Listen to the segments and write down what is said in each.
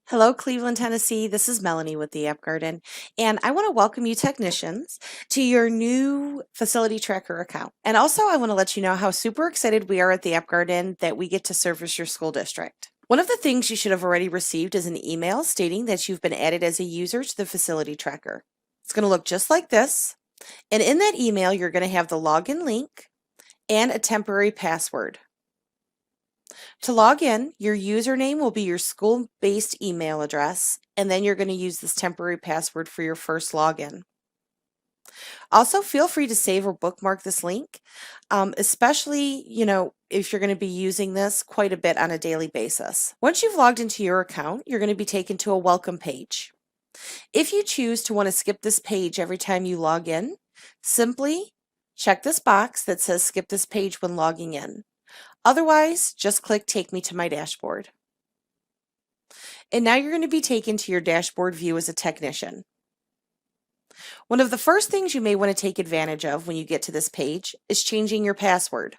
Hello, Cleveland, Tennessee. This is Melanie with the App Garden, and I want to welcome you technicians to your new Facility Tracker account. And also, I want to let you know how super excited we are at the App Garden that we get to service your school district. One of the things you should have already received is an email stating that you've been added as a user to the Facility Tracker. It's going to look just like this, and in that email, you're going to have the login link and a temporary password. To log in, your username will be your school-based email address, and then you're going to use this temporary password for your first login. Also, feel free to save or bookmark this link, especially, if you're going to be using this quite a bit on a daily basis. Once you've logged into your account, you're going to be taken to a welcome page. If you choose to want to skip this page every time you log in, simply check this box that says skip this page when logging in. Otherwise, just click Take Me to My Dashboard. And now you're going to be taken to your dashboard view as a technician. One of the first things you may want to take advantage of when you get to this page is changing your password.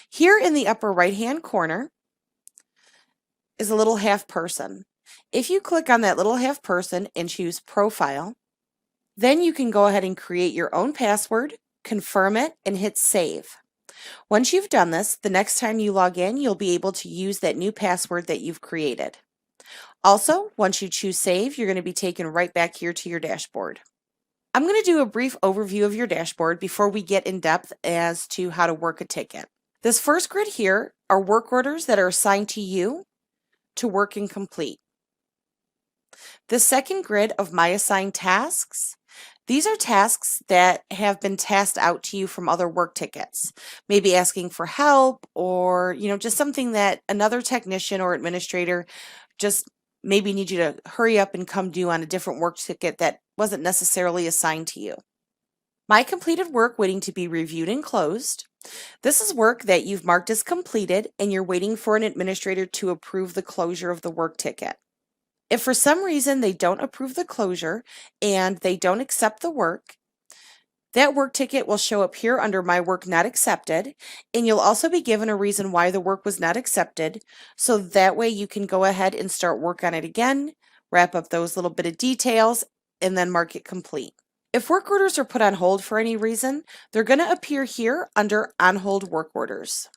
Here in the upper right-hand corner is a little half person. If you click on that little half person and choose Profile, then you can go ahead and create your own password, confirm it, and hit Save. Once you've done this, the next time you log in, you'll be able to use that new password that you've created. Also, once you choose Save, you're going to be taken right back here to your dashboard. I'm going to do a brief overview of your dashboard before we get in depth as to how to work a ticket. This first grid here are work orders that are assigned to you to work and complete. The second grid of My Assigned Tasks, these are tasks that have been tasked out to you from other work tickets, maybe asking for help or, just something that another technician or administrator just maybe need you to hurry up and come do on a different work ticket that wasn't necessarily assigned to you. My completed work waiting to be reviewed and closed. This is work that you've marked as completed and you're waiting for an administrator to approve the closure of the work ticket. If for some reason they don't approve the closure and they don't accept the work, that work ticket will show up here under My Work Not Accepted, and you'll also be given a reason why the work was not accepted, so that way you can go ahead and start work on it again, wrap up those little bit of details, and then mark it complete. If work orders are put on hold for any reason, they're going to appear here under On Hold Work Orders.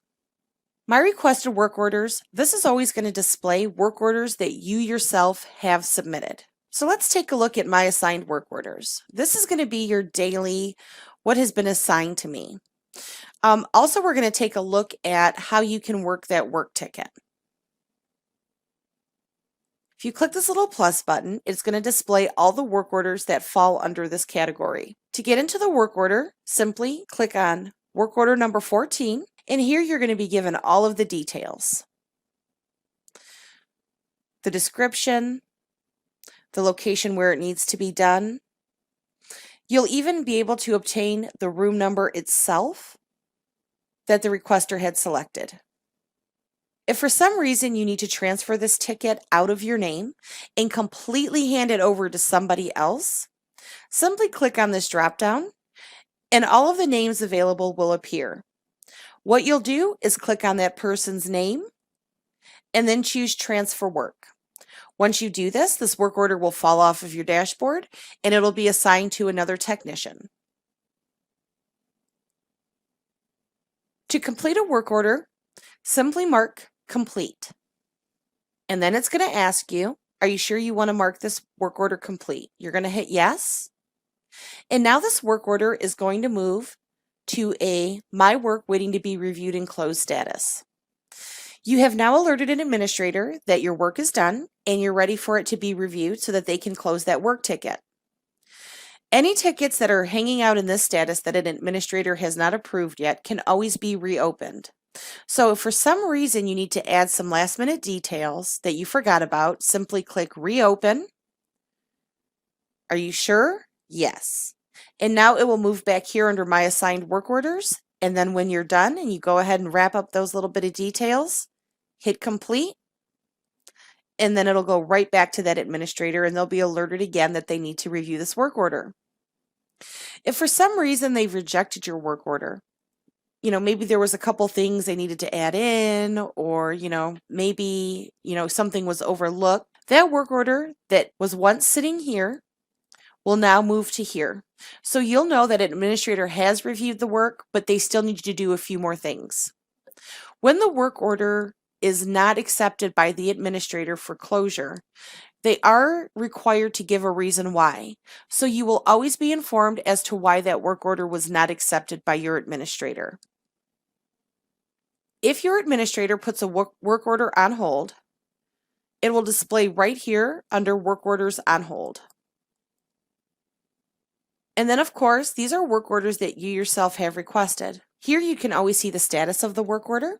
My requested work orders, this is always going to display work orders that you yourself have submitted. So let's take a look at My Assigned Work Orders. This is going to be your daily, what has been assigned to me. Also, we're going to take a look at how you can work that work ticket. If you click this little plus button, it's going to display all the work orders that fall under this category. To get into the work order, simply click on work order number 14. And here you're going to be given all of the details. The description, the location where it needs to be done. You'll even be able to obtain the room number itself that the requester had selected. If for some reason you need to transfer this ticket out of your name and completely hand it over to somebody else, simply click on this drop-down and all of the names available will appear. What you'll do is click on that person's name and then choose Transfer Work. Once you do this, this work order will fall off of your dashboard and it'll be assigned to another technician. To complete a work order, simply mark Complete. And then it's going to ask you, are you sure you want to mark this work order complete? You're going to hit yes. And now this work order is going to move to a My Work Waiting to be Reviewed and Closed status. You have now alerted an administrator that your work is done and you're ready for it to be reviewed so that they can close that work ticket. Any tickets that are hanging out in this status that an administrator has not approved yet can always be reopened. So if for some reason you need to add some last minute details that you forgot about, simply click Reopen. Are you sure? Yes. And now it will move back here under My Assigned Work Orders. And then when you're done and you go ahead and wrap up those little bit of details, hit Complete. And then it'll go right back to that administrator and they'll be alerted again that they need to review this work order. If for some reason they've rejected your work order, maybe there was a couple things they needed to add in, or, maybe, something was overlooked. That work order that was once sitting here will now move to here. So you'll know that an administrator has reviewed the work, but they still need you to do a few more things. When the work order is not accepted by the administrator for closure, they are required to give a reason why. So you will always be informed as to why that work order was not accepted by your administrator. If your administrator puts a work order on hold, it will display right here under Work Orders on Hold. And then, of course, these are work orders that you yourself have requested. Here you can always see the status of the work order,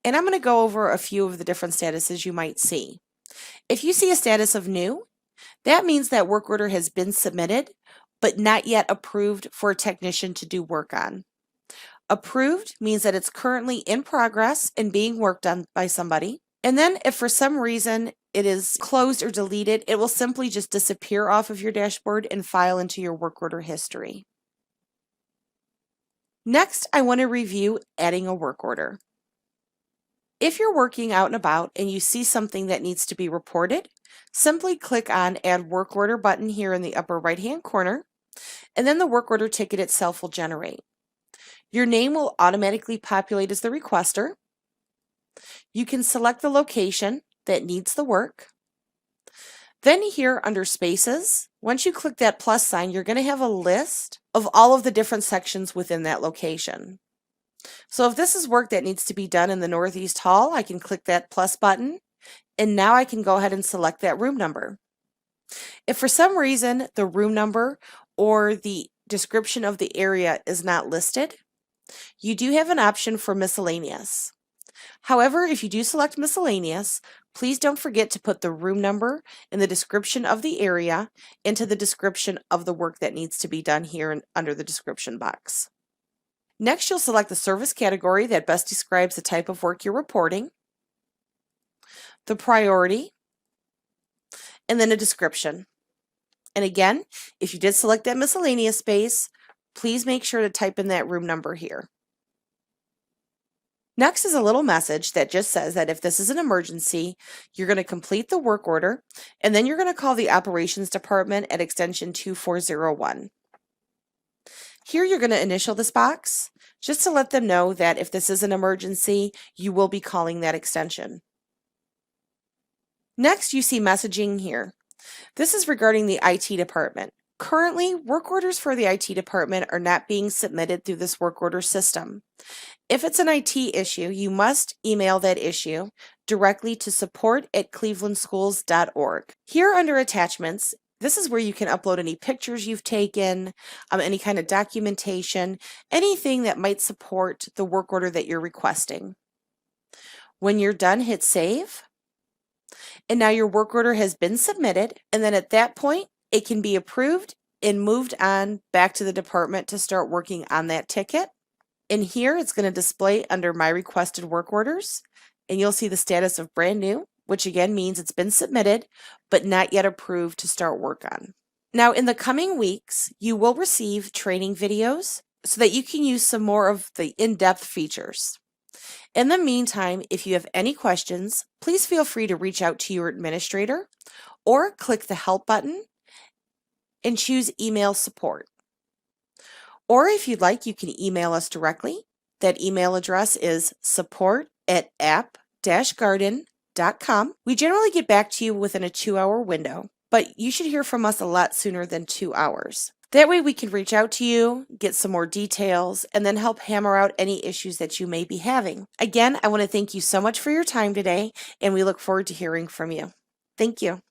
and I'm going to go over a few of the different statuses you might see. If you see a status of new, that means that work order has been submitted, but not yet approved for a technician to do work on. Approved means that it's currently in progress and being worked on by somebody. And then if for some reason it is closed or deleted, it will simply just disappear off of your dashboard and file into your work order history. Next, I want to review adding a work order. If you're working out and about and you see something that needs to be reported, simply click on Add Work Order button here in the upper right-hand corner, and then the work order ticket itself will generate. Your name will automatically populate as the requester. You can select the location that needs the work. Then here under Spaces, once you click that plus sign, you're going to have a list of all of the different sections within that location. So if this is work that needs to be done in the Northeast Hall, I can click that plus button, and now I can go ahead and select that room number. If for some reason the room number or the description of the area is not listed, you do have an option for miscellaneous. However, if you do select miscellaneous, please don't forget to put the room number and the description of the area into the description of the work that needs to be done here under the description box. Next, you'll select the service category that best describes the type of work you're reporting, the priority, and then a description. And again, if you did select that miscellaneous space, please make sure to type in that room number here. Next is a little message that just says that if this is an emergency, you're going to complete the work order, and then you're going to call the operations department at extension 2401. Here you're going to initial this box just to let them know that if this is an emergency, you will be calling that extension. Next, you see messaging here. This is regarding the IT department. Currently, work orders for the IT department are not being submitted through this work order system. If it's an IT issue, you must email that issue directly to support@clevelandschools.org. Here under attachments, this is where you can upload any pictures you've taken, any kind of documentation, anything that might support the work order that you're requesting. When you're done, hit save. And now your work order has been submitted, and then at that point, it can be approved and moved on back to the department to start working on that ticket. And here it's going to display under My Requested Work Orders, and you'll see the status of brand new, which again means it's been submitted, but not yet approved to start work on. Now, in the coming weeks, you will receive training videos so that you can use some more of the in-depth features. In the meantime, if you have any questions, please feel free to reach out to your administrator or click the Help button and choose Email Support. Or if you'd like, you can email us directly. That email address is support@app-garden.com. We generally get back to you within a 2-hour window, but you should hear from us a lot sooner than 2 hours. That way we can reach out to you, get some more details, and then help hammer out any issues that you may be having. Again, I want to thank you so much for your time today, and we look forward to hearing from you. Thank you.